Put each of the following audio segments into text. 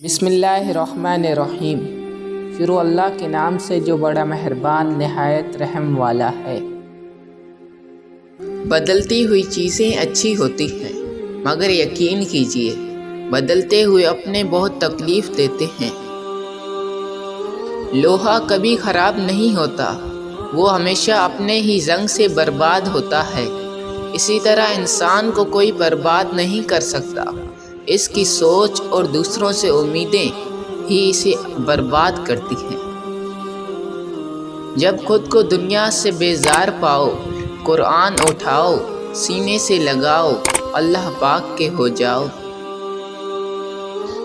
بسم اللہ الرحمن الرحیم۔ شروع اللہ کے نام سے جو بڑا مہربان نہایت رحم والا ہے۔ بدلتی ہوئی چیزیں اچھی ہوتی ہیں، مگر یقین کیجیے بدلتے ہوئے اپنے بہت تکلیف دیتے ہیں۔ لوہا کبھی خراب نہیں ہوتا، وہ ہمیشہ اپنے ہی زنگ سے برباد ہوتا ہے۔ اسی طرح انسان کو کوئی برباد نہیں کر سکتا، اس کی سوچ اور دوسروں سے امیدیں ہی اسے برباد کرتی ہیں۔ جب خود کو دنیا سے بیزار پاؤ، قرآن اٹھاؤ، سینے سے لگاؤ، اللہ پاک کے ہو جاؤ۔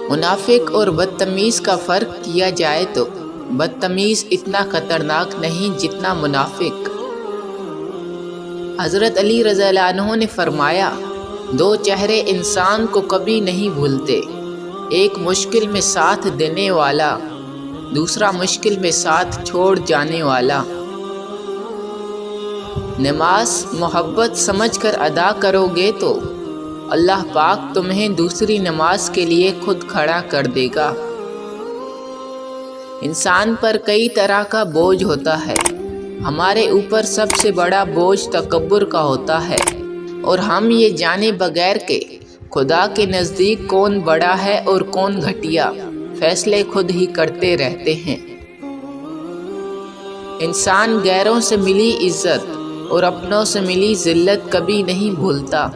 منافق اور بدتمیز کا فرق کیا جائے تو بدتمیز اتنا خطرناک نہیں جتنا منافق۔ حضرت علی رضی اللہ عنہ نے فرمایا، دو چہرے انسان کو کبھی نہیں بھولتے، ایک مشکل میں ساتھ دینے والا، دوسرا مشکل میں ساتھ چھوڑ جانے والا۔ نماز محبت سمجھ کر ادا کرو گے تو اللہ پاک تمہیں دوسری نماز کے لیے خود کھڑا کر دے گا۔ انسان پر کئی طرح کا بوجھ ہوتا ہے، ہمارے اوپر سب سے بڑا بوجھ تکبر کا ہوتا ہے، اور ہم یہ جانے بغیر کہ خدا کے نزدیک کون بڑا ہے اور کون گھٹیا، فیصلے خود ہی کرتے رہتے ہیں۔ انسان غیروں سے ملی عزت اور اپنوں سے ملی ذلت کبھی نہیں بھولتا۔